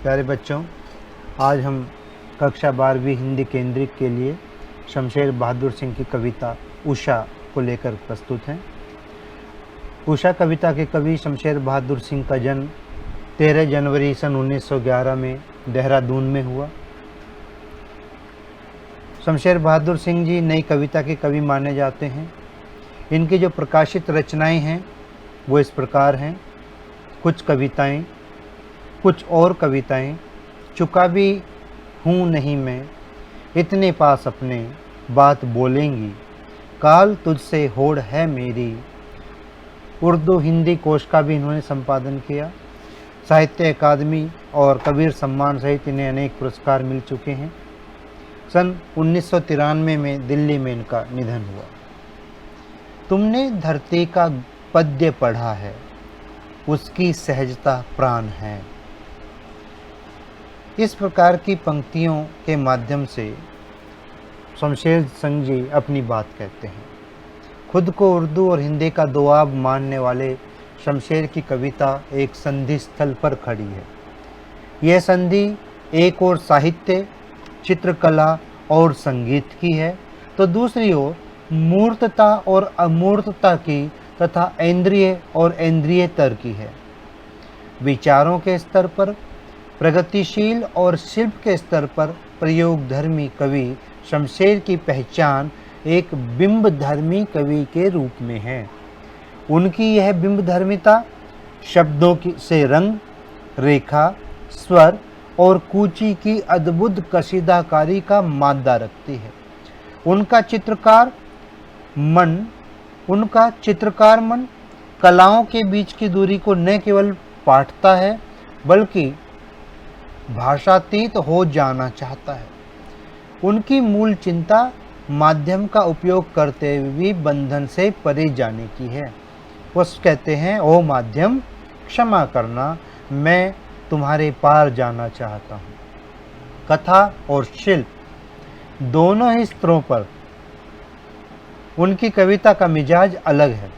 प्यारे बच्चों, आज हम कक्षा 12वीं हिंदी केंद्रित के लिए शमशेर बहादुर सिंह की कविता उषा को लेकर प्रस्तुत हैं। उषा कविता के कवि शमशेर बहादुर सिंह का जन्म 13 जनवरी सन 1911 में देहरादून में हुआ। शमशेर बहादुर सिंह जी नई कविता के कवि माने जाते हैं। इनकी जो प्रकाशित रचनाएं हैं वो इस प्रकार हैं। कुछ कविताएं, कुछ और कविताएं, चुका भी हूँ नहीं मैं, इतने पास अपने बात बोलेंगी, काल तुझसे होड़ है मेरी। उर्दू हिंदी कोश का भी इन्होंने संपादन किया। साहित्य अकादमी और कबीर सम्मान सहित इन्हें अनेक पुरस्कार मिल चुके हैं। सन 1993 में दिल्ली में इनका निधन हुआ। तुमने धरती का पद्य पढ़ा है, उसकी सहजता प्राण है। इस प्रकार की पंक्तियों के माध्यम से शमशेर सिंह जी अपनी बात कहते हैं। खुद को उर्दू और हिंदी का दोआब मानने वाले शमशेर की कविता एक संधि स्थल पर खड़ी है। यह संधि एक ओर साहित्य, चित्रकला और संगीत की है, तो दूसरी ओर मूर्तता और अमूर्तता की तथा इंद्रिय और इंद्रियतर की है। विचारों के स्तर पर प्रगतिशील और शिल्प के स्तर पर प्रयोगधर्मी कवि शमशेर की पहचान एक बिंबधर्मी कवि के रूप में है। उनकी यह बिंबधर्मिता शब्दों से रंग, रेखा, स्वर और कूची की अद्भुत कशीदाकारी का मादा रखती है। उनका चित्रकार मन कलाओं के बीच की दूरी को न केवल पाटता है बल्कि भाषातीत हो जाना चाहता है। उनकी मूल चिंता माध्यम का उपयोग करते हुए बंधन से परे जाने की है। वो कहते हैं, ओ माध्यम क्षमा करना, मैं तुम्हारे पार जाना चाहता हूँ। कथा और शिल्प दोनों ही स्तरों पर उनकी कविता का मिजाज अलग है।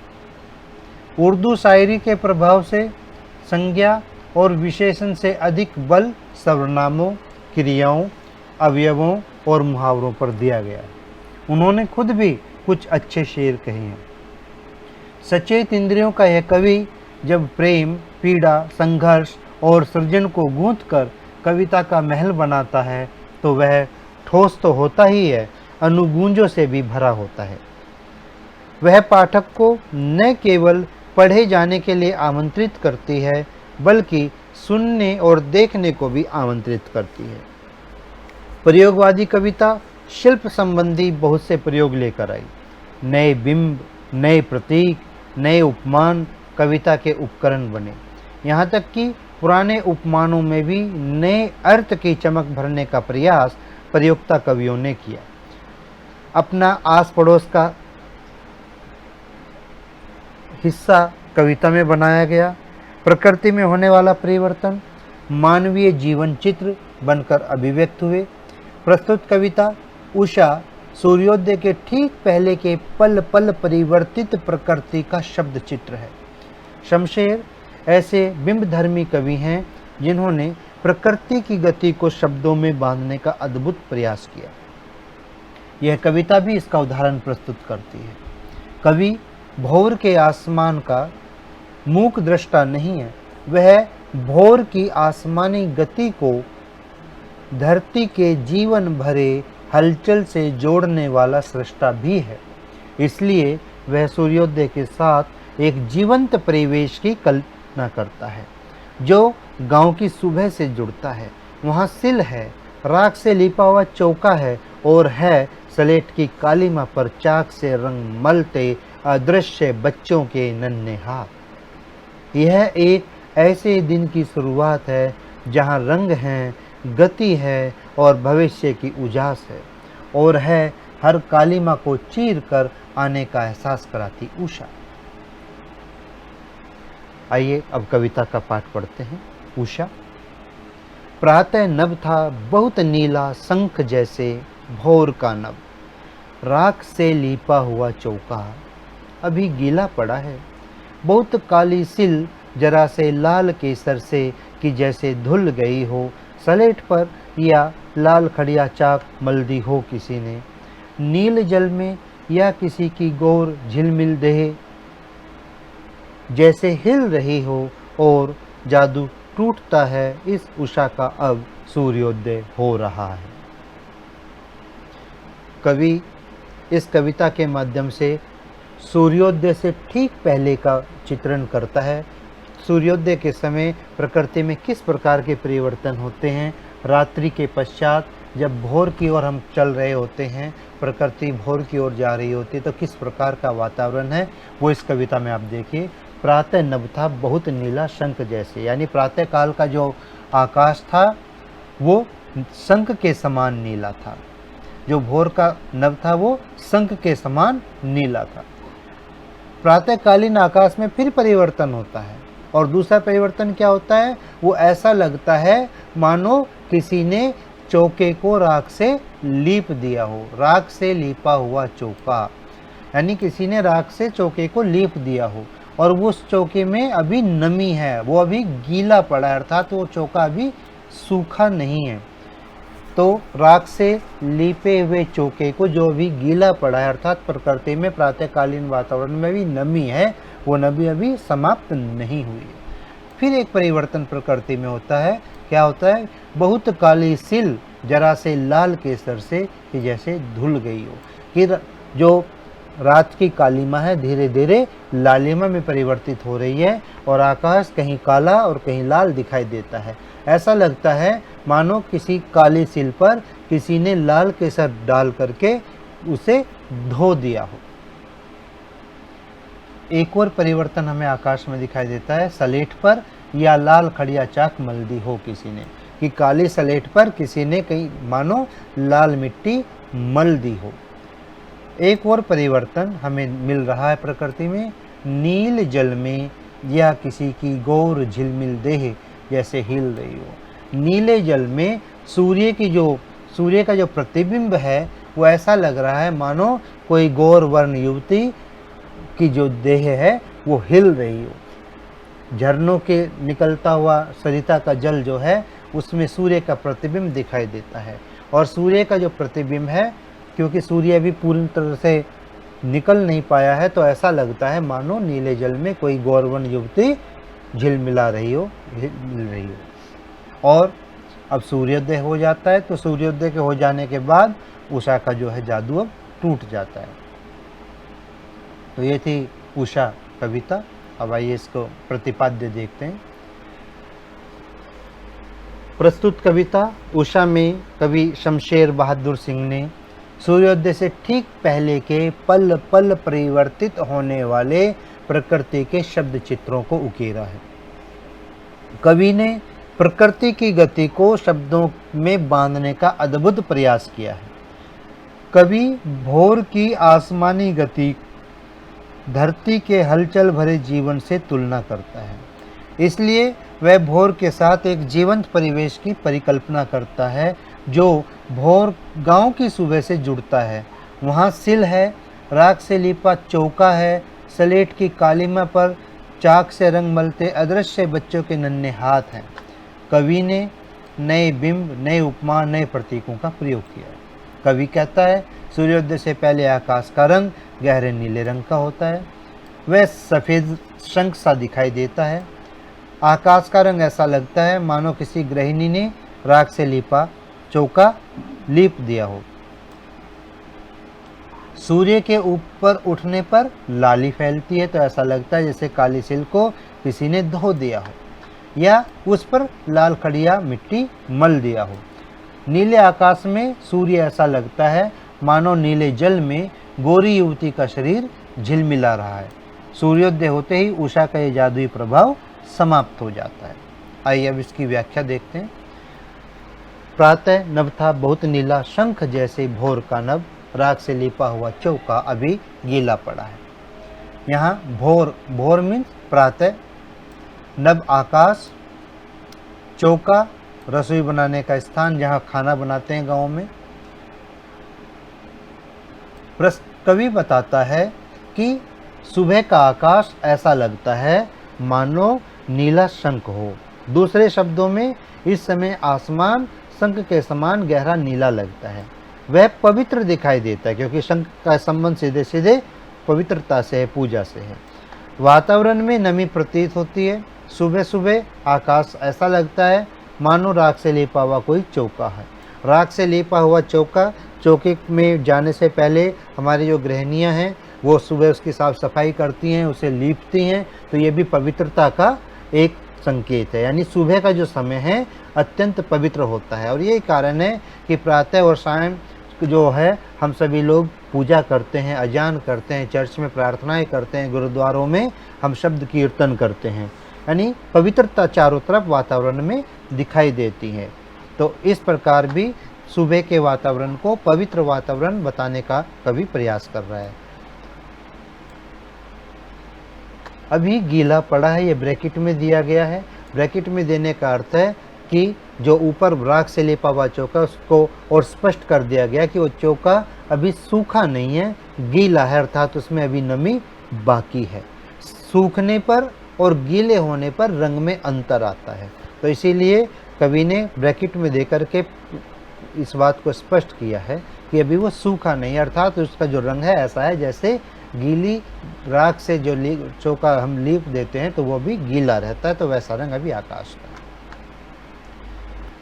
उर्दू शायरी के प्रभाव से संज्ञा और विशेषण से अधिक बल सर्वनामों, क्रियाओं, अवयवों और मुहावरों पर दिया गया है। उन्होंने खुद भी कुछ अच्छे शेर कहे हैं। सचेत इंद्रियों का यह कवि जब प्रेम, पीड़ा, संघर्ष और सृजन को गूंथ कर कविता का महल बनाता है तो वह ठोस तो होता ही है, अनुगूंजों से भी भरा होता है। वह पाठक को न केवल पढ़े जाने के लिए आमंत्रित करती है बल्कि सुनने और देखने को भी आमंत्रित करती है। प्रयोगवादी कविता शिल्प संबंधी बहुत से प्रयोग लेकर आई। नए बिंब, नए प्रतीक, नए उपमान कविता के उपकरण बने। यहाँ तक कि पुराने उपमानों में भी नए अर्थ की चमक भरने का प्रयास प्रयोक्ता कवियों ने किया। अपना आस पड़ोस का हिस्सा कविता में बनाया गया। प्रकृति में होने वाला परिवर्तन मानवीय जीवन चित्र बनकर अभिव्यक्त हुए। प्रस्तुत कविता उषा सूर्योदय के ठीक पहले के पल पल परिवर्तित प्रकृति का शब्द चित्र है। शमशेर ऐसे बिंबधर्मी कवि हैं जिन्होंने प्रकृति की गति को शब्दों में बांधने का अद्भुत प्रयास किया। यह कविता भी इसका उदाहरण प्रस्तुत करती है। कवि भोर के आसमान का मूक दृष्टा नहीं है, वह भोर की आसमानी गति को धरती के जीवन भरे हलचल से जोड़ने वाला सृष्टा भी है। इसलिए वह सूर्योदय के साथ एक जीवंत परिवेश की कल्पना करता है जो गांव की सुबह से जुड़ता है। वहाँ सिल है, राख से लिपा हुआ चौका है और है स्लेट की कालीमा पर चाक से रंग मलते अदृश्य बच्चों के नन्हे हाथ। यह एक ऐसे दिन की शुरुआत है जहाँ रंग हैं, गति है और भविष्य की उजास है, और है हर कालीमा को चीर कर आने का एहसास कराती उषा। आइए अब कविता का पाठ पढ़ते हैं। उषा। प्रातः नभ था बहुत नीला शंख जैसे भोर का नभ, राख से लीपा हुआ चौका अभी गीला पड़ा है, बहुत काली सिल जरा से लाल केसर से कि जैसे धुल गई हो, सलेट पर या लाल खड़िया चाक मल दी हो किसी ने, नील जल में या किसी की गौर झिलमिल देह जैसे हिल रही हो, और जादू टूटता है इस उषा का अब सूर्योदय हो रहा है। कवि इस कविता के माध्यम से सूर्योदय से ठीक पहले का चित्रण करता है। सूर्योदय के समय प्रकृति में किस प्रकार के परिवर्तन होते हैं, रात्रि के पश्चात जब भोर की ओर हम चल रहे होते हैं, प्रकृति भोर की ओर जा रही होती है, तो किस प्रकार का वातावरण है वो इस कविता में आप देखिए। प्रातः नभ था बहुत नीला शंख जैसे, यानी प्रातः काल का जो आकाश था वो शंख के समान नीला था। जो भोर का नभ था वो शंख के समान नीला था। प्रातःकालीन आकाश में फिर परिवर्तन होता है, और दूसरा परिवर्तन क्या होता है, वो ऐसा लगता है मानो किसी ने चौके को राख से लीप दिया हो। राख से लीपा हुआ चौका, यानी किसी ने राख से चौके को लीप दिया हो, और वो उस चौके में अभी नमी है, वो अभी गीला पड़ा है, अर्थात वो चौका अभी सूखा नहीं है। तो राख से लीपे हुए चौके को जो अभी गीला पड़ा है, अर्थात प्रकृति में प्रातःकालीन वातावरण में भी नमी है, वो नमी अभी समाप्त नहीं हुई है। फिर एक परिवर्तन प्रकृति में होता है, क्या होता है, बहुत काली सिल जरा से लाल केसर से कि जैसे धुल गई हो, कि जो रात की कालीमा है धीरे धीरे लालिमा में परिवर्तित हो रही है, और आकाश कहीं काला और कहीं लाल दिखाई देता है। ऐसा लगता है मानो किसी काली सिल पर किसी ने लाल केसर डाल करके उसे धो दिया हो। एक और परिवर्तन हमें आकाश में दिखाई देता है, सलेट पर या लाल खड़िया चाक मल दी हो किसी ने, कि काली सलेट पर किसी ने कहीं मानो लाल मिट्टी मल दी हो। एक और परिवर्तन हमें मिल रहा है प्रकृति में, नील जल में या किसी की गौर झिलमिल देह जैसे हिल रही हो। नीले जल में सूर्य का जो प्रतिबिंब है वो ऐसा लग रहा है मानो कोई गौर वर्ण युवती की जो देह है वो हिल रही हो। झरनों के निकलता हुआ सरिता का जल जो है उसमें सूर्य का प्रतिबिंब दिखाई देता है, और सूर्य का जो प्रतिबिंब है, क्योंकि सूर्य अभी पूरी तरह से निकल नहीं पाया है, तो ऐसा लगता है मानो नीले जल में कोई गौरवन युवती झिलमिला रही हो, मिल रही हो। और अब सूर्योदय हो जाता है, तो सूर्योदय के हो जाने के बाद उषा का जो है जादू अब टूट जाता है। तो ये थी उषा कविता। अब आइए इसको प्रतिपाद्य देखते हैं। प्रस्तुत कविता उषा में कवि शमशेर बहादुर सिंह ने सूर्योदय से ठीक पहले के पल पल परिवर्तित होने वाले प्रकृति के शब्द चित्रों को उकेरा है। कवि ने प्रकृति की गति को शब्दों में बांधने का अद्भुत प्रयास किया है। कवि भोर की आसमानी गति धरती के हलचल भरे जीवन से तुलना करता है, इसलिए वह भोर के साथ एक जीवंत परिवेश की परिकल्पना करता है जो भोर गांव की सुबह से जुड़ता है। वहाँ सिल है, राख से लिपा चौका है, सलेट की कालीमा पर चाक से रंग मलते अदृश्य बच्चों के नन्हे हाथ हैं। कवि ने नए बिंब, नए उपमा, नए प्रतीकों का प्रयोग किया है। कवि कहता है सूर्योदय से पहले आकाश का रंग गहरे नीले रंग का होता है, वह सफ़ेद शंख सा दिखाई देता है। आकाश का रंग ऐसा लगता है मानो किसी गृहिणी ने राख से लिपा चौका लीप दिया हो। सूर्य के ऊपर उठने पर लाली फैलती है, तो ऐसा लगता है जैसे काली सिल को किसी ने धो दिया हो या उस पर लाल खड़िया मिट्टी मल दिया हो। नीले आकाश में सूर्य ऐसा लगता है मानो नीले जल में गोरी युवती का शरीर झिलमिला रहा है। सूर्योदय होते ही उषा का ये जादुई प्रभाव समाप्त हो जाता है। आइए अब इसकी व्याख्या देखते हैं। प्रातः नभ था बहुत नीला शंख जैसे भोर का नभ, राख से लिपा हुआ चौका अभी गीला पड़ा है। यहाँ भोर मीन्स प्रातः, नभ आकाश, चौका रसोई बनाने का स्थान जहाँ खाना बनाते हैं गाँव में। कवि बताता है कि सुबह का आकाश ऐसा लगता है मानो नीला शंख हो। दूसरे शब्दों में इस समय आसमान शंख के समान गहरा नीला लगता है। वह पवित्र दिखाई देता है क्योंकि शंख का संबंध सीधे सीधे पवित्रता से है, पूजा से है। वातावरण में नमी प्रतीत होती है। सुबह सुबह आकाश ऐसा लगता है मानो राख से लेपा हुआ कोई चौका है। राख से लेपा हुआ चौका, चौके में जाने से पहले हमारी जो गृहिणियाँ हैं वो सुबह उसकी साफ़ सफाई करती हैं, उसे लीपती हैं, तो ये भी पवित्रता का एक संकेत है। यानी सुबह का जो समय है अत्यंत पवित्र होता है और यही कारण है कि प्रातः और सायं जो है हम सभी लोग पूजा करते हैं, अजान करते हैं, चर्च में प्रार्थनाएं करते हैं, गुरुद्वारों में हम शब्द कीर्तन करते हैं। यानी पवित्रता चारों तरफ वातावरण में दिखाई देती है। तो इस प्रकार भी सुबह के वातावरण को पवित्र वातावरण बताने का कवि प्रयास कर रहा है। अभी गीला पड़ा है, ये ब्रैकेट में दिया गया है। ब्रैकेट में देने का अर्थ है कि जो ऊपर राख से लेपा हुआ चौका उसको और स्पष्ट कर दिया गया कि वो चौका अभी सूखा नहीं है, गीला है, अर्थात उसमें अभी नमी बाकी है। सूखने पर और गीले होने पर रंग में अंतर आता है, तो इसीलिए कवि ने ब्रैकेट में देकर के इस बात को स्पष्ट किया है कि अभी वो सूखा नहीं, अर्थात उसका जो रंग है ऐसा है जैसे गीली राख से जो चौका हम लीप देते हैं तो वो भी गीला रहता है, तो वैसा रंग अभी आकाश का है।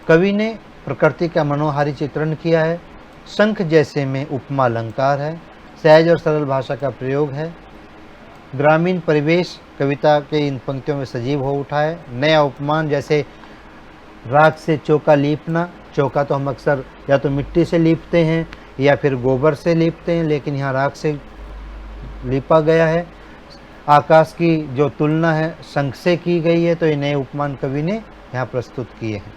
कवि ने प्रकृति का मनोहारी चित्रण किया है। शंख जैसे में उपमा अलंकार है, सहज और सरल भाषा का प्रयोग है। ग्रामीण परिवेश कविता के इन पंक्तियों में सजीव हो उठा है। नया उपमान जैसे राख से चौका लीपना, चौका तो हम अक्सर या तो मिट्टी से लीपते हैं या फिर गोबर से लीपते हैं, लेकिन यहाँ राख से लिपा गया है। आकाश की जो तुलना है शंख से की गई है, तो ये नए उपमान कवि ने यहाँ प्रस्तुत किए हैं।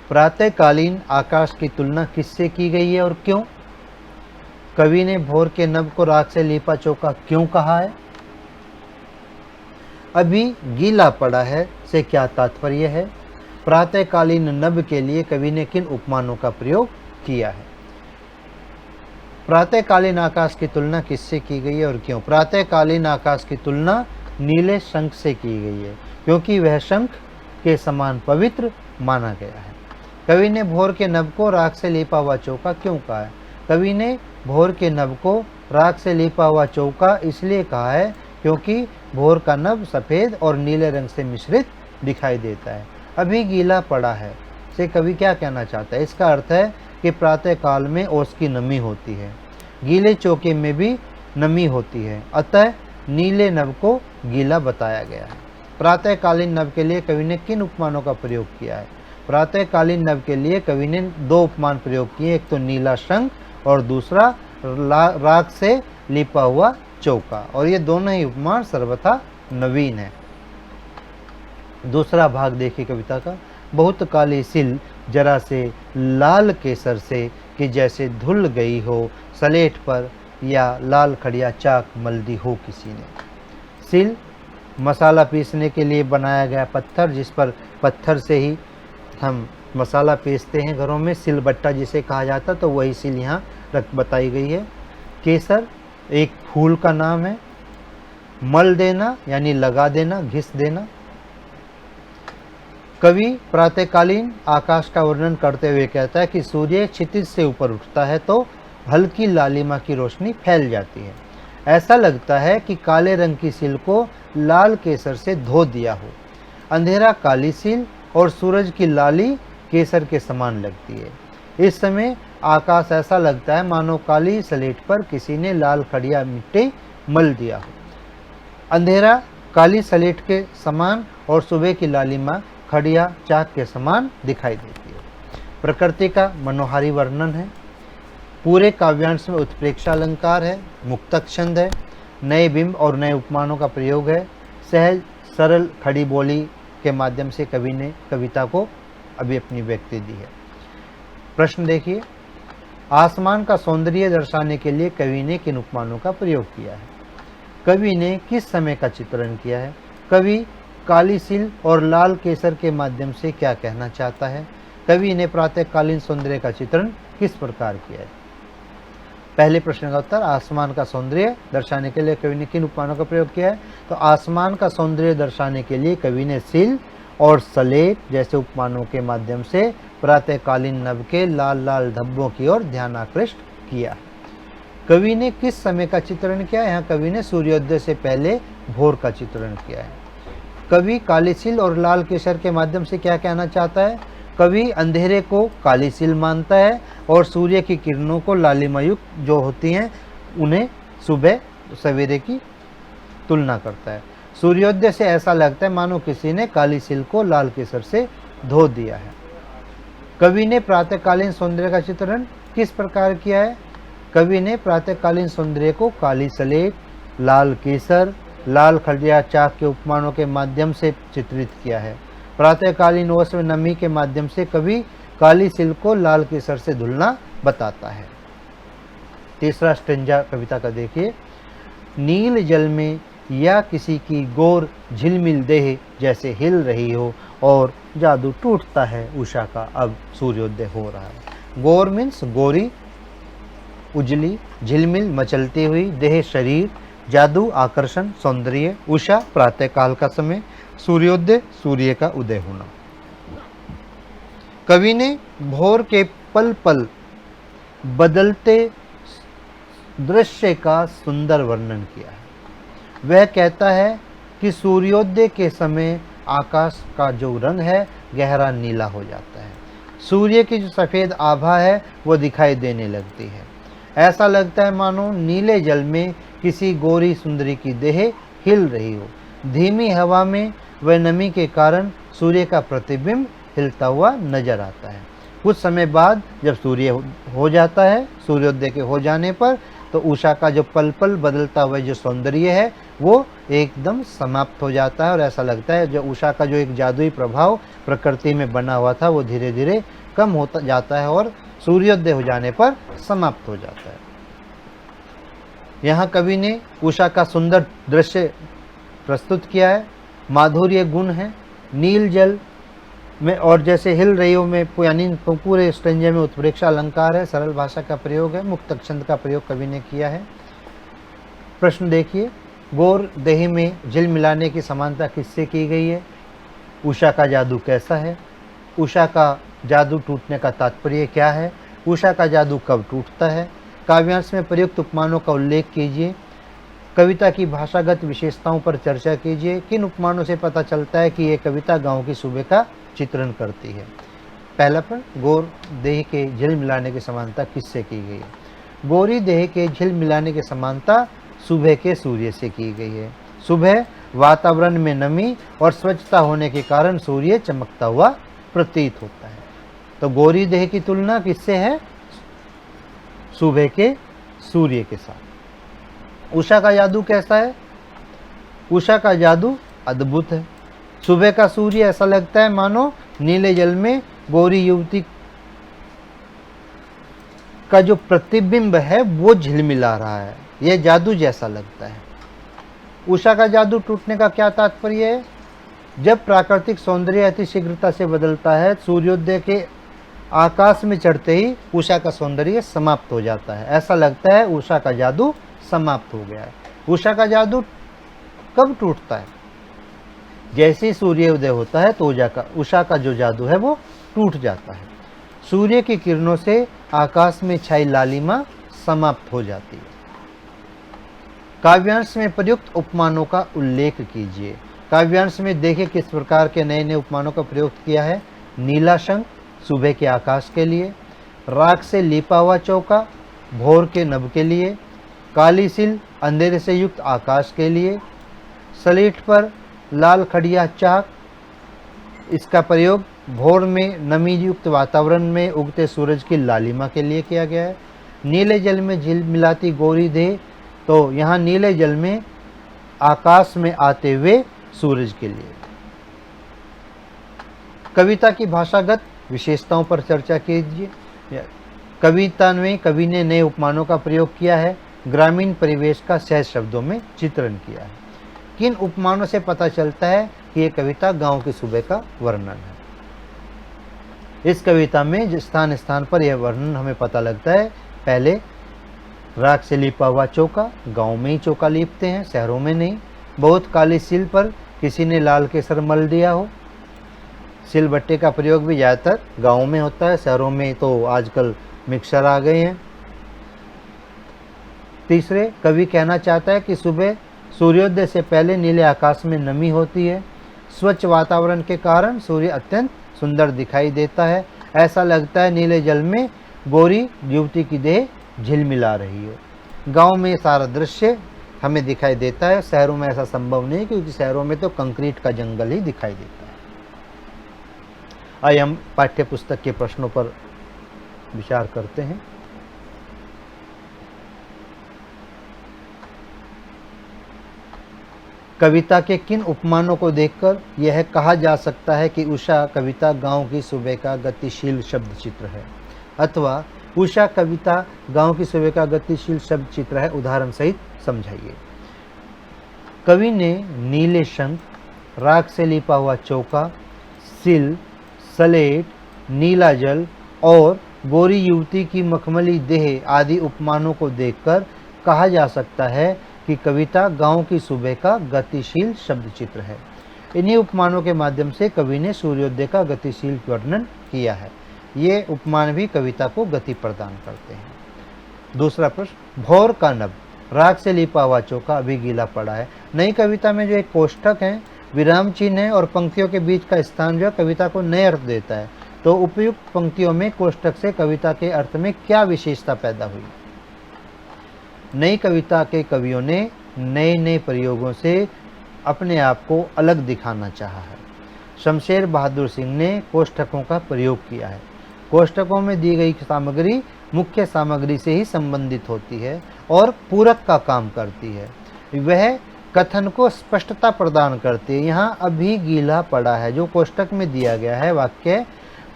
प्रातःकालीन आकाश की तुलना किससे की गई है और क्यों? कवि ने भोर के नभ को राख से लीपा चौका क्यों कहा है? अभी गीला पड़ा है से क्या तात्पर्य है? प्रातःकालीन नभ के लिए कवि ने किन उपमानों का प्रयोग किया है? प्रातःकालीन आकाश की तुलना किससे की गई है और क्यों? प्रातःकालीन आकाश की तुलना नीले शंख से की गई है क्योंकि वह शंख के समान पवित्र माना गया है। कवि ने भोर के नभ को राख से लेपा हुआ चौका क्यों कहा है? कवि ने भोर के नभ को राख से लेपा हुआ चौका इसलिए कहा है क्योंकि भोर का नभ सफ़ेद और नीले रंग से मिश्रित दिखाई देता है। अभी गीला पड़ा है से कवि क्या कहना चाहता है? इसका अर्थ है कि प्रातः काल में ओस की नमी होती है, गीले चौके में भी नमी होती है, अतः नीले नभ को गीला बताया गया है। प्रातःकालीन नभ के लिए कवि ने किन उपमानों का प्रयोग किया है? प्रातःकालीन नभ के लिए कवि ने दो उपमान प्रयोग किए, एक तो नीला शंख और दूसरा राख से लिपा हुआ चौका, और ये दोनों ही उपमान सर्वथा नवीन है। दूसरा भाग देखिए कविता का। बहुत काली सिल जरा से लाल केसर से कि जैसे धुल गई हो सलेट पर या लाल खड़िया चाक मल दी हो किसी ने। सिल मसाला पीसने के लिए बनाया गया पत्थर, जिस पर पत्थर से ही हम मसाला पीसते हैं घरों में, सिलबट्टा जिसे कहा जाता, तो वही सिल यहाँ बताई गई है। केसर एक फूल का नाम है। मल देना यानी लगा देना, घिस देना। कवि प्रातःकालीन आकाश का वर्णन करते हुए कहता है कि सूर्य क्षितिज से ऊपर उठता है तो हल्की लालिमा की रोशनी फैल जाती है। ऐसा लगता है कि काले रंग की सिल को लाल केसर से धो दिया हो। अंधेरा काली सिल और सूरज की लाली केसर के समान लगती है। इस समय आकाश ऐसा लगता है मानो काली स्लेट पर किसी ने लाल खड़िया मिट्टी मल दिया हो। अंधेरा काली स्लेट के समान और सुबह की लालिमा खड़िया चाक के समान दिखाई देती है। प्रकृति का मनोहारी वर्णन है। पूरे काव्यांश में उत्प्रेक्षा अलंकार है, मुक्तक छंद है, नए बिंब और नए उपमानों का प्रयोग है। सहज सरल खड़ी बोली के माध्यम से कवि ने कविता को अभी अपनी व्यक्ति दी है। प्रश्न देखिए, आसमान का सौंदर्य दर्शाने के लिए कवि ने किन उपमानों का प्रयोग किया है? कवि ने किस समय का चित्रण किया है? कवि काली सिल और लाल केसर के माध्यम से क्या कहना चाहता है? कवि ने प्रातःकालीन सौंदर्य का चित्रण किस प्रकार किया है? पहले प्रश्न का उत्तर, आसमान का सौंदर्य दर्शाने के लिए कवि ने किन उपमानों का प्रयोग किया है? तो आसमान का सौंदर्य दर्शाने के लिए कवि ने सिल और सलेट जैसे उपमानों के माध्यम से प्रातःकालीन नभ के लाल लाल धब्बों की ओर ध्यान आकृष्ट किया। कवि ने किस समय का चित्रण किया? यहाँ कवि ने सूर्योदय से पहले भोर का चित्रण किया है। कवि काली सिल और लाल केसर के माध्यम से क्या कहना चाहता है? कवि अंधेरे को काली सिल मानता है और सूर्य की किरणों को लालिमायुक्त जो होती हैं उन्हें सुबह सवेरे की तुलना करता है। सूर्योदय से ऐसा लगता है मानो किसी ने काली सिल को लाल केसर से धो दिया है। कवि ने प्रातःकालीन सौंदर्य का चित्रण किस प्रकार किया है? कवि ने प्रातःकालीन सौंदर्य को काली सलेट, लाल केसर, लाल खड़िया चाक के उपमानों के माध्यम से चित्रित किया है। प्रातःकालीन ओस में नमी के माध्यम से कवि काली सिल को लाल केसर से धुलना बताता है। तीसरा स्टेंजा कविता का देखिए, नील जल में या किसी की गोर झिलमिल देह जैसे हिल रही हो और जादू टूटता है उषा का, अब सूर्योदय हो रहा है। गोर मीन्स गोरी, उजली, झिलमिल मचलती हुई, देह शरीर, जादू आकर्षण सौंदर्य, उषा प्रातःकाल का समय, सूर्योदय सूर्य का उदय होना। कवि ने भोर के पल पल बदलते दृश्य का सुंदर वर्णन किया है। वह कहता है कि सूर्योदय के समय आकाश का जो रंग है गहरा नीला हो जाता है, सूर्य की जो सफ़ेद आभा है वो दिखाई देने लगती है। ऐसा लगता है मानो नीले जल में किसी गोरी सुंदरी की देह हिल रही हो। धीमी हवा में वह नमी के कारण सूर्य का प्रतिबिंब हिलता हुआ नजर आता है। कुछ समय बाद जब सूर्य हो जाता है, सूर्योदय के हो जाने पर, तो उषा का जो पल पल बदलता हुआ जो सौंदर्य है वो एकदम समाप्त हो जाता है और ऐसा लगता है जो उषा का जो एक जादुई प्रभाव प्रकृति में बना हुआ था वो धीरे धीरे कम होता जाता है और सूर्योदय हो जाने पर समाप्त हो जाता है। यहाँ कवि ने उषा का सुंदर दृश्य प्रस्तुत किया है। माधुर्य गुण है, नील जल में और जैसे हिल रही हो में, यानी पूरे स्टेंजे में उत्प्रेक्षा अलंकार है, सरल भाषा का प्रयोग है, मुक्तक छंद का प्रयोग कवि ने किया है। प्रश्न देखिए, गोर देह में झिल मिलाने की समानता किससे की गई है? उषा का जादू कैसा है? उषा का जादू टूटने का तात्पर्य क्या है? उषा का जादू कब टूटता है? काव्यांश में प्रयुक्त उपमानों का उल्लेख कीजिए। कविता की भाषागत विशेषताओं पर चर्चा कीजिए। किन उपमानों से पता चलता है कि ये कविता गांव की सुबह का चित्रण करती है? पहला पर गोर देह के झिल मिलाने की समानता किससे की गई है? गोरी देह के झिल मिलाने की समानता सुबह के सूर्य से की गई है। सुबह वातावरण में नमी और स्वच्छता होने के कारण सूर्य चमकता हुआ प्रतीत होता है। तो गोरी देह की तुलना किससे है? सुबह के सूर्य के साथ। उषा का जादू कैसा है? उषा का जादू अद्भुत है। सुबह का सूर्य ऐसा लगता है मानो नीले जल में गोरी युवती का जो प्रतिबिंब है वो झिलमिला रहा है, यह जादू जैसा लगता है। उषा का जादू टूटने का क्या तात्पर्य है? जब प्राकृतिक सौंदर्य अति शीघ्रता से बदलता है, सूर्योदय के आकाश में चढ़ते ही उषा का सौंदर्य समाप्त हो जाता है। ऐसा लगता है उषा का जादू समाप्त हो गया है। उषा का जादू कब टूटता है? जैसे ही सूर्योदय होता है तो उषा का जो जादू है वो टूट जाता है। सूर्य की किरणों से आकाश में छाई लालिमा समाप्त हो जाती है। काव्यांश में प्रयुक्त उपमानों का उल्लेख कीजिए। काव्यांश में देखिए किस प्रकार के नए नए उपमानों का प्रयोग किया है। नीला शंख सुबह के आकाश के लिए, राख से लिपा हुआ चौका भोर के नभ के लिए, काली सिल अंधेरे से युक्त आकाश के लिए, सलेट पर लाल खड़िया चाक, इसका प्रयोग भोर में नमी युक्त वातावरण में उगते सूरज की लालिमा के लिए किया गया है। नीले जल में झिल मिलाती गोरी देह, तो यहाँ नीले जल में आकाश में आते हुए सूरज के लिए। कविता की भाषागत विशेषताओं पर चर्चा कीजिए। कविता में कवि ने नए उपमानों का प्रयोग किया है। ग्रामीण परिवेश का सहज शब्दों में चित्रण किया है। किन उपमानों से पता चलता है कि ये कविता गांव की सुबह का वर्णन है? इस कविता में स्थान स्थान पर यह वर्णन हमें पता लगता है। पहले राख से लिपा हुआ चौका, गांव में ही चौका लीपते हैं, शहरों में नहीं। बहुत काली सिल पर किसी ने लाल केसर मल दिया हो। सिल बट्टे का प्रयोग भी ज़्यादातर गाँव में होता है, शहरों में तो आजकल मिक्सर आ गए हैं। तीसरे, कवि कहना चाहता है कि सुबह सूर्योदय से पहले नीले आकाश में नमी होती है। स्वच्छ वातावरण के कारण सूर्य अत्यंत सुंदर दिखाई देता है। ऐसा लगता है नीले जल में गोरी युवती की देह झिलमिला रही है। गांव में सारा दृश्य हमें दिखाई देता है, शहरों में ऐसा संभव नहीं, क्योंकि शहरों में तो कंक्रीट का जंगल ही दिखाई देता है। आइए हम पाठ्य पुस्तक के प्रश्नों पर विचार करते हैं। कविता के किन उपमानों को देखकर यह कहा जा सकता है कि उषा कविता गांव की सुबह का गतिशील शब्द चित्र है, अथवा उषा कविता गांव की सुबह का गतिशील शब्द चित्र है? उदाहरण सहित समझाइए। कवि ने नीले शंख, राख से लिपा हुआ चौका, सिल, सलेट, नीला जल और गोरी युवती की मखमली देह आदि उपमानों को देखकर कहा जा सकता है कि कविता गांव की सुबह का गतिशील शब्द चित्र है। इन्हीं उपमानों के माध्यम से कवि ने सूर्योदय का गतिशील वर्णन किया है। ये उपमान भी कविता को गति प्रदान करते हैं। दूसरा प्रश्न, भौर का नभ, राख से लिपा हुआ चौका अभी गीला पड़ा है। नई कविता में जो एक कोष्ठक है, विराम चिन्ह है और पंक्तियों के बीच का स्थान जो कविता को नए अर्थ देता है, तो उपयुक्त पंक्तियों में कोष्ठक से कविता के अर्थ में क्या विशेषता पैदा हुई? नई कविता के कवियों ने नए नए प्रयोगों से अपने आप को अलग दिखाना चाहा है। शमशेर बहादुर सिंह ने कोष्ठकों का प्रयोग किया है। कोष्ठकों में दी गई सामग्री मुख्य सामग्री से ही संबंधित होती है और पूरक का काम करती है। वह कथन को स्पष्टता प्रदान करती है। यहाँ अभी गीला पड़ा है जो कोष्ठक में दिया गया है वाक्य,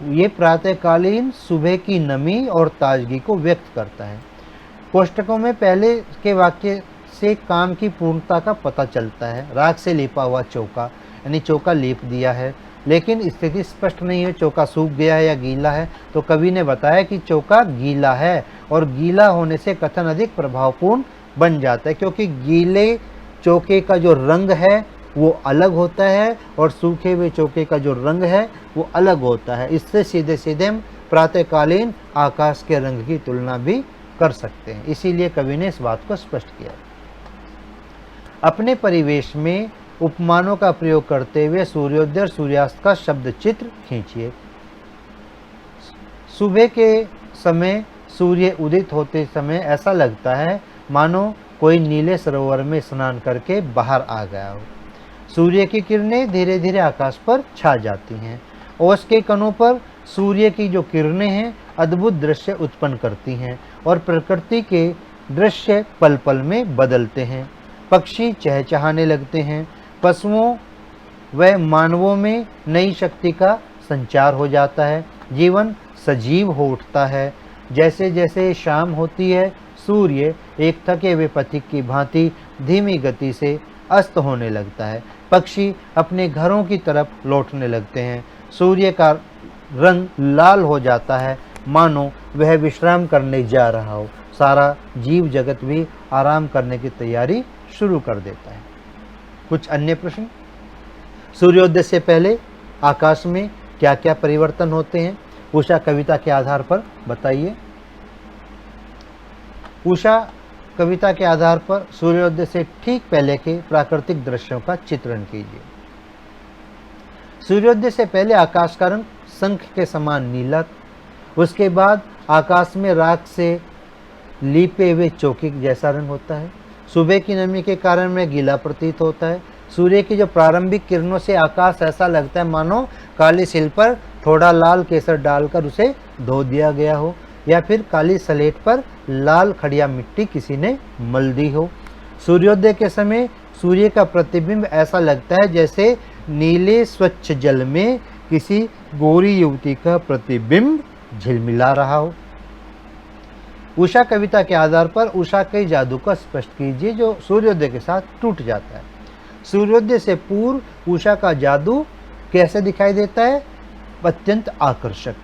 ये प्रातःकालीन सुबह की नमी और ताजगी को व्यक्त करता है। कोष्ठकों में पहले के वाक्य से काम की पूर्णता का पता चलता है। राख से लिपा हुआ चौका, यानी चौका लीप दिया है, लेकिन स्थिति स्पष्ट नहीं है, चौका सूख गया है या गीला है। तो कवि ने बताया कि चौका गीला है, और गीला होने से कथन अधिक प्रभावपूर्ण बन जाता है, क्योंकि गीले चौके का जो रंग है वो अलग होता है और सूखे हुए चौके का जो रंग है वो अलग होता है। इससे सीधे सीधे हम प्रातःकालीन आकाश के रंग की तुलना भी कर सकते हैं। इसीलिए कवि ने इस बात को स्पष्ट किया। अपने परिवेश में उपमानों का प्रयोग करते हुए सूर्योदय और सूर्यास्त का शब्द चित्र खींचिए। सुबह के समय सूर्य उदित होते समय ऐसा लगता है मानो कोई नीले सरोवर में स्नान करके बाहर आ गया हो। सूर्य की किरणें धीरे धीरे आकाश पर छा जाती हैं। ओस के कणों पर सूर्य की जो किरणें हैं अद्भुत दृश्य उत्पन्न करती हैं और प्रकृति के दृश्य पल पल में बदलते हैं। पक्षी चहचहाने लगते हैं। पशुओं व मानवों में नई शक्ति का संचार हो जाता है। जीवन सजीव हो उठता है। जैसे जैसे शाम होती है, सूर्य एक थके हुए पथिक की भांति धीमी गति से अस्त होने लगता है। पक्षी अपने घरों की तरफ लौटने लगते हैं। सूर्य का रंग लाल हो जाता है, मानो वह विश्राम करने जा रहा हो। सारा जीव जगत भी आराम करने की तैयारी शुरू कर देता है। कुछ अन्य प्रश्न, सूर्योदय से पहले आकाश में क्या क्या परिवर्तन होते हैं? उषा कविता के आधार पर बताइए। उषा कविता के आधार पर सूर्योदय से ठीक पहले के प्राकृतिक दृश्यों का चित्रण कीजिए। सूर्योदय से पहले आकाश का रंग शंख के समान नीला, उसके बाद आकाश में राख से लीपे हुए चौके जैसा रंग होता है। सुबह की नमी के कारण में गीला प्रतीत होता है। सूर्य की जो प्रारंभिक किरणों से आकाश ऐसा लगता है मानो काली सिल पर थोड़ा लाल केसर डालकर उसे धो दिया गया हो, या फिर काली सलेट पर लाल खड़िया मिट्टी किसी ने मल दी हो। सूर्योदय के समय सूर्य का प्रतिबिंब ऐसा लगता है जैसे नीले स्वच्छ जल में किसी गोरी युवती का प्रतिबिंब झिलमिला रहा हो। उषा कविता के आधार पर उषा के जादू को स्पष्ट कीजिए जो सूर्योदय के साथ टूट जाता है। सूर्योदय से पूर्व उषा का जादू कैसे दिखाई देता है? अत्यंत आकर्षक।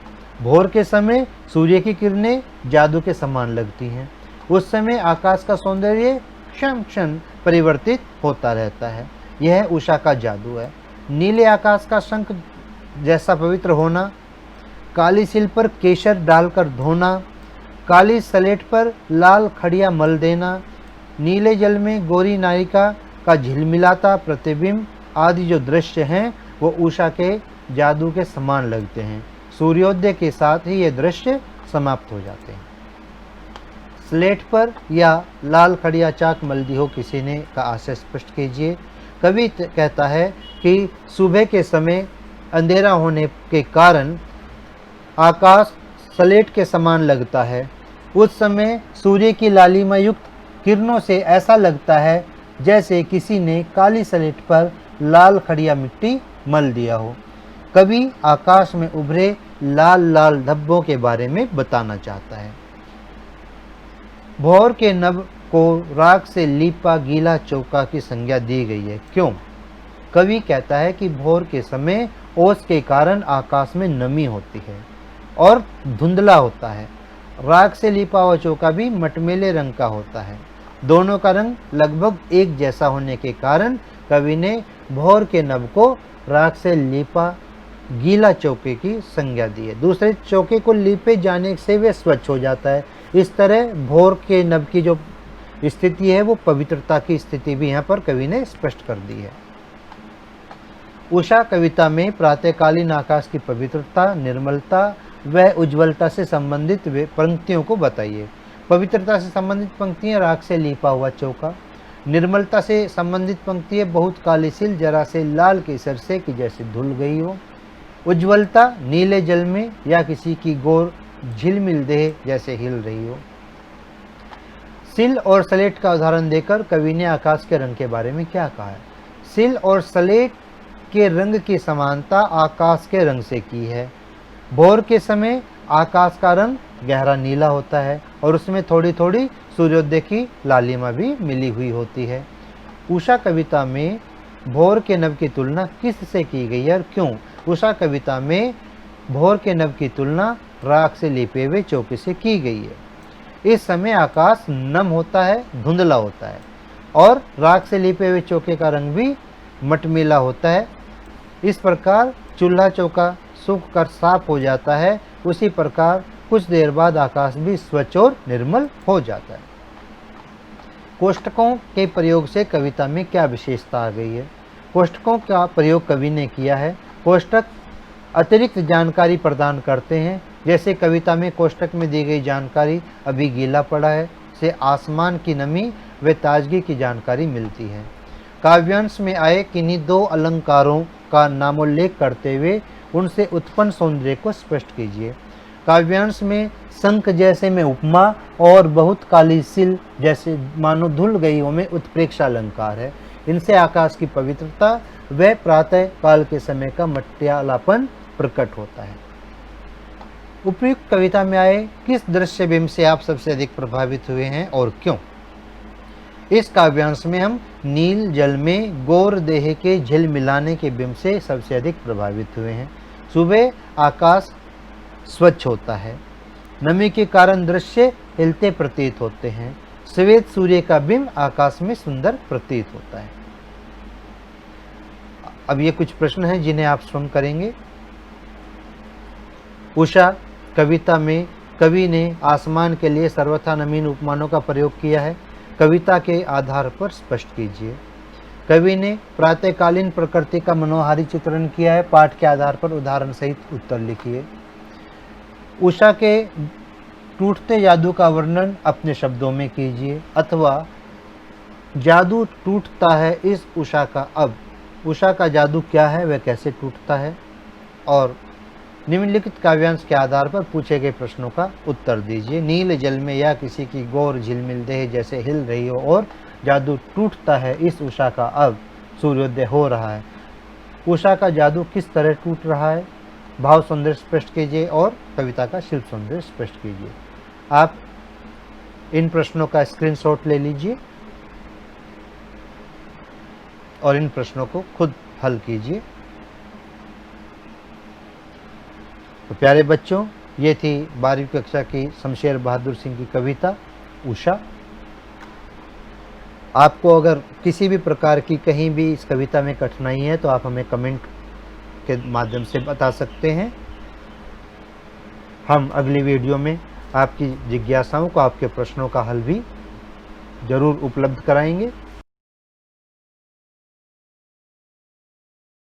भोर के समय सूर्य की किरणें जादू के समान लगती हैं। उस समय आकाश का सौंदर्य क्षण क्षण परिवर्तित होता रहता है। यह उषा का जादू है। नीले आकाश का शंख जैसा पवित्र होना, काली सिल पर केसर डालकर धोना, काली स्लेट पर लाल खड़िया मल देना, नीले जल में गोरी नायिका का झिलमिलाता प्रतिबिंब आदि जो दृश्य हैं वो उषा के जादू के समान लगते हैं। सूर्योदय के साथ ही ये दृश्य समाप्त हो जाते हैं। स्लेट पर या लाल खड़िया चाक मल दी हो किसी ने का आशय स्पष्ट कीजिए। कवि कहता है कि सुबह के समय अंधेरा होने के कारण आकाश स्लेट के समान लगता है। उस समय सूर्य की लालिमा युक्त किरणों से ऐसा लगता है जैसे किसी ने काली स्लेट पर लाल खड़िया मिट्टी मल दिया हो। कवि आकाश में उभरे लाल लाल धब्बों के बारे में बताना चाहता है। भोर के नभ को राख से लीपा गीला चौका की संज्ञा दी गई है। क्यों? कवि कहता है कि भोर के समय ओस के कारण आकाश में नमी होती है और धुंधला होता है। राख से लिपा हुआ चौका भी मटमेले रंग का होता है। दोनों का रंग लगभग एक जैसा होने के कारण कवि ने भोर के नभ को राख से लिपा गीला चौके की संज्ञा दी है। दूसरे चौके को लीपे जाने से वे स्वच्छ हो जाता है। इस तरह भोर के नभ की जो स्थिति है वो पवित्रता की स्थिति भी यहाँ पर कवि ने स्पष्ट कर दी है। उषा कविता में प्रातःकालीन आकाश की पवित्रता, निर्मलता व उज्ज्वलता से संबंधित पंक्तियों को बताइए। पवित्रता से संबंधित पंक्तियाँ राख से लीपा हुआ चौका, निर्मलता से संबंधित पंक्तियाँ बहुत काली सिल जरा से लाल केसर से कि जैसे धुल गई हो, उज्ज्वलता नीले जल में या किसी की गोर झिलमिल देह जैसे हिल रही हो। सिल और स्लेट का उदाहरण देकर कवि ने आकाश के रंग के बारे में क्या कहा है? सिल और स्लेट के रंग की समानता आकाश के रंग से की है। भोर के समय आकाश का रंग गहरा नीला होता है और उसमें थोड़ी थोड़ी सूर्योदय की लालिमा भी मिली हुई होती है। उषा कविता में भोर के नभ की तुलना किस से की गई है और क्यों? उषा कविता में भोर के नभ की तुलना राख से लिपे हुए चौके से की गई है। इस समय आकाश नम होता है, धुंधला होता है और राख से लिपे हुए चौके का रंग भी मटमीला होता है। इस प्रकार चूल्हा चौका सूख कर साफ हो जाता है, उसी प्रकार कुछ देर बाद आकाश भी स्वच्छ और निर्मल हो जाता है। कोष्टकों के प्रयोग से कविता में क्या विशेषता आ गई है? कोष्टकों का प्रयोग कवि ने किया है। कोष्टक अतिरिक्त जानकारी प्रदान करते हैं। जैसे कविता में कोष्टक में दी गई जानकारी अभी गीला पड़ा है से आसमान की नमी व ताजगी की जानकारी मिलती है। काव्यांश में आए किन्हीं दो अलंकारों का नामोल्लेख करते हुए उनसे उत्पन्न सौंदर्य को स्पष्ट कीजिए। काव्यांश में शंख जैसे में उपमा और बहुत काली सिल जैसे मानो धुल गई हो में उत्प्रेक्षा अलंकार है। इनसे आकाश की पवित्रता व प्रातः काल के समय का मट्यालापन प्रकट होता है। उपयुक्त कविता में आए किस दृश्य बिंब से आप सबसे अधिक प्रभावित हुए हैं और क्यों? इस काव्यांश में हम नील जल में गौर देह के झिलमिलाने के बिंब से सबसे अधिक प्रभावित हुए हैं। सुबह आकाश स्वच्छ होता है, नमी के कारण दृश्य हिलते प्रतीत होते हैं। श्वेत सूर्य का बिंब आकाश में सुंदर प्रतीत होता है। अब ये कुछ प्रश्न हैं जिन्हें आप स्वयं करेंगे। उषा कविता में कवि ने आसमान के लिए सर्वथा नवीन उपमानों का प्रयोग किया है। कविता के आधार पर स्पष्ट कीजिए। कवि ने प्रातःकालीन प्रकृति का मनोहारी चित्रण किया है। पाठ के आधार पर उदाहरण सहित उत्तर लिखिए। उषा के टूटते जादू का वर्णन अपने शब्दों में कीजिए, अथवा जादू टूटता है इस उषा का अब। उषा का जादू क्या है, वह कैसे टूटता है? और निम्नलिखित काव्यांश के आधार पर पूछे गए प्रश्नों का उत्तर दीजिए। नील जल में या किसी की गौर झिलमिल देह जैसे हिल रही हो और जादू टूटता है इस उषा का अब सूर्योदय हो रहा है। उषा का जादू किस तरह टूट रहा है? भाव सौंदर्य स्पष्ट कीजिए और कविता का शिल्प सौंदर्य स्पष्ट कीजिए। आप इन प्रश्नों का स्क्रीनशॉट ले लीजिए और इन प्रश्नों को खुद हल कीजिए। तो प्यारे बच्चों, ये थी 12वीं कक्षा की शमशेर बहादुर सिंह की कविता उषा। आपको अगर किसी भी प्रकार की कहीं भी इस कविता में कठिनाई है तो आप हमें कमेंट के माध्यम से बता सकते हैं। हम अगली वीडियो में आपकी जिज्ञासाओं को, आपके प्रश्नों का हल भी जरूर उपलब्ध कराएंगे।